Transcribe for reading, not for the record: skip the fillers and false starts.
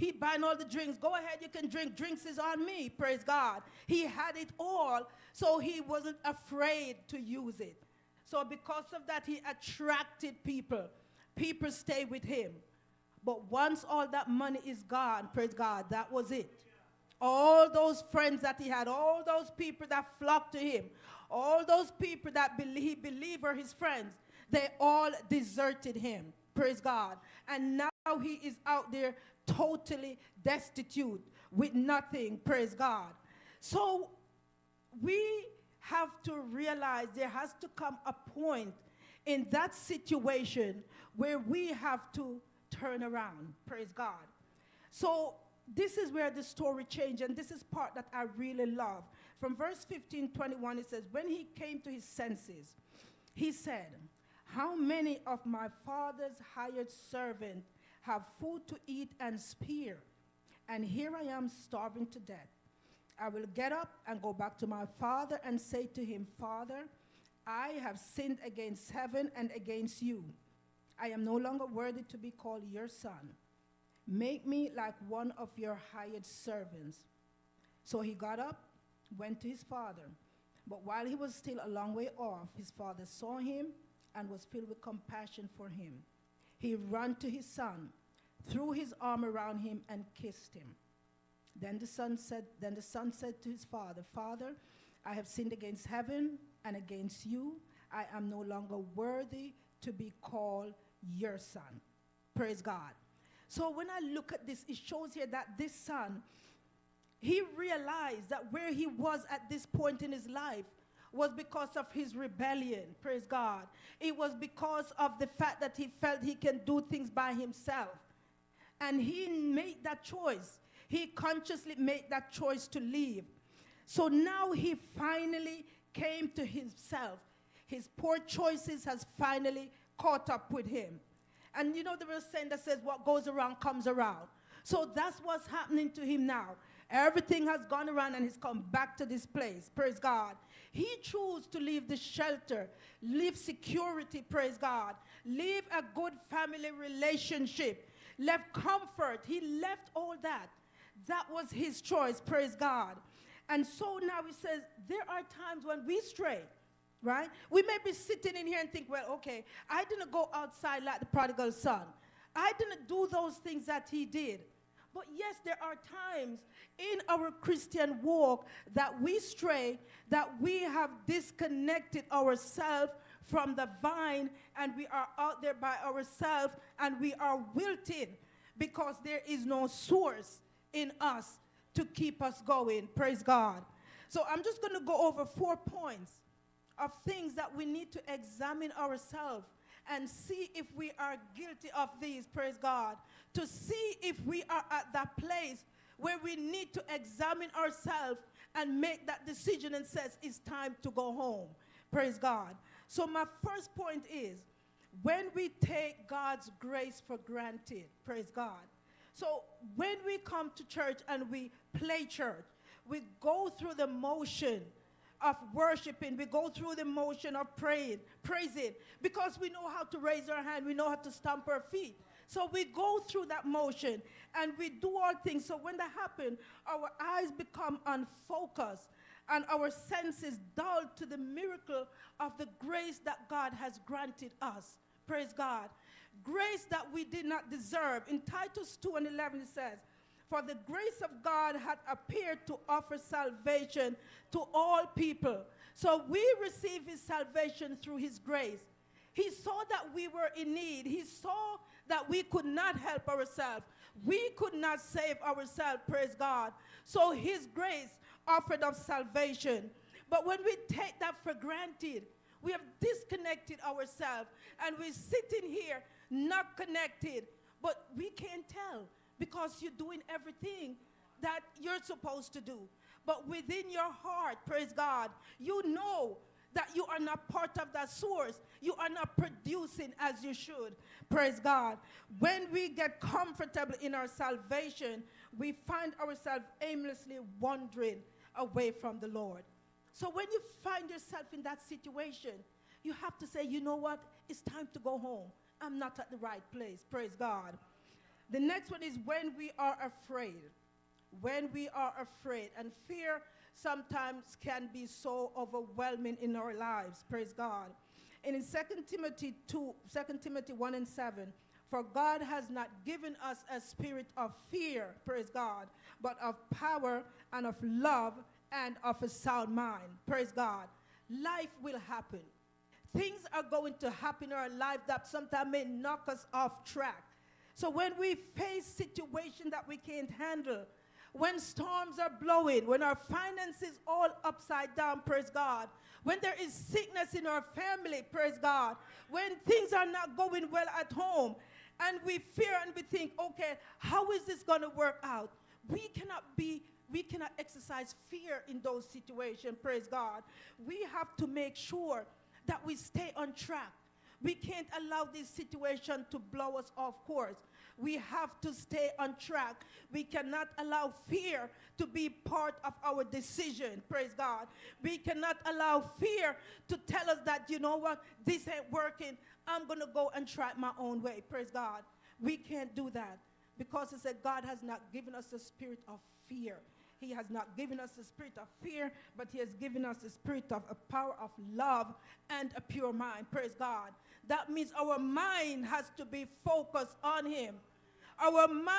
He buying all the drinks. Go ahead, you can drink. Drinks is on me. Praise God. He had it all, so he wasn't afraid to use it. So because of that, he attracted people. People stay with him. But once all that money is gone, praise God, that was it. All those friends that he had, all those people that flocked to him, all those people that he believed were his friends, they all deserted him. Praise God. And now he is out there totally destitute with nothing. Praise God. So we have to realize there has to come a point in that situation where we have to turn around. Praise God. So this is where the story changed, and this is part that I really love. From verse 15:21, it says, when he came to his senses, he said, how many of my father's hired servants have food to eat and spare? And here I am starving to death. I will get up and go back to my father and say to him, Father, I have sinned against heaven and against you. I am no longer worthy to be called your son. Make me like one of your hired servants. So he got up, went to his father. But while he was still a long way off, his father saw him and was filled with compassion for him. He ran to his son, threw his arm around him, and kissed him. Then the son said to his father, Father, I have sinned against heaven and against you. I am no longer worthy to be called your son. Praise God. So when I look at this, it shows here that this son, he realized that where he was at this point in his life was because of his rebellion. Praise God. It was because of the fact that he felt he can do things by himself. And he made that choice. He consciously made that choice to leave. So now he finally came to himself. His poor choices has finally caught up with him. And you know there was a saying that says what goes around comes around. So that's what's happening to him now. Everything has gone around and he's come back to this place. Praise God. He chose to leave the shelter, leave security, praise God, leave a good family relationship, left comfort. He left all that. That was his choice, praise God. And so now he says there are times when we stray, right? We may be sitting in here and think, well, okay, I didn't go outside like the prodigal son. I didn't do those things that he did. But yes, there are times in our Christian walk that we stray, that we have disconnected ourselves from the vine, and we are out there by ourselves, and we are wilted because there is no source in us to keep us going. Praise God. So I'm just going to go over 4 points of things that we need to examine ourselves and see if we are guilty of these, praise God, to see if we are at that place where we need to examine ourselves and make that decision and says it's time to go home, praise God. So my first point is, when we take God's grace for granted, praise God. So when we come to church and we play church, we go through the motion of worshiping, we go through the motion of praying, praising, because we know how to raise our hand, we know how to stamp our feet. So we go through that motion and we do all things. So when that happens, our eyes become unfocused and our senses dull to the miracle of the grace that God has granted us. Praise God. Grace that we did not deserve. In Titus 2:11 it says, for the grace of God had appeared to offer salvation to all people. So we receive his salvation through his grace. He saw that we were in need. He saw that we could not help ourselves. We could not save ourselves, praise God. So his grace offered us salvation. But when we take that for granted, we have disconnected ourselves and we're sitting here not connected. But we can't tell because you're doing everything that you're supposed to do. But within your heart, praise God, you know that you are not part of that source. You are not producing as you should. Praise God. When we get comfortable in our salvation, we find ourselves aimlessly wandering away from the Lord. So when you find yourself in that situation, you have to say, you know what? It's time to go home. I'm not at the right place. Praise God. The next one is when we are afraid. When we are afraid. And fear sometimes can be so overwhelming in our lives. Praise God. And in 2 Timothy 1 and 7, for God has not given us a spirit of fear, praise God, but of power and of love and of a sound mind. Praise God. Life will happen. Things are going to happen in our life that sometimes may knock us off track. So when we face situations that we can't handle, when storms are blowing, when our finances all upside down, praise God, when there is sickness in our family, praise God, when things are not going well at home, and we fear and we think, okay, how is this going to work out? We cannot exercise fear in those situations, praise God. We have to make sure that we stay on track. We can't allow this situation to blow us off course. We have to stay on track. We cannot allow fear to be part of our decision, praise God. We cannot allow fear to tell us that, you know what, this ain't working. I'm going to go and try it my own way, praise God. We can't do that because it said God has not given us a spirit of fear. He has not given us a spirit of fear, but he has given us a spirit of a power of love and a pure mind. Praise God. That means our mind has to be focused on him. Our mind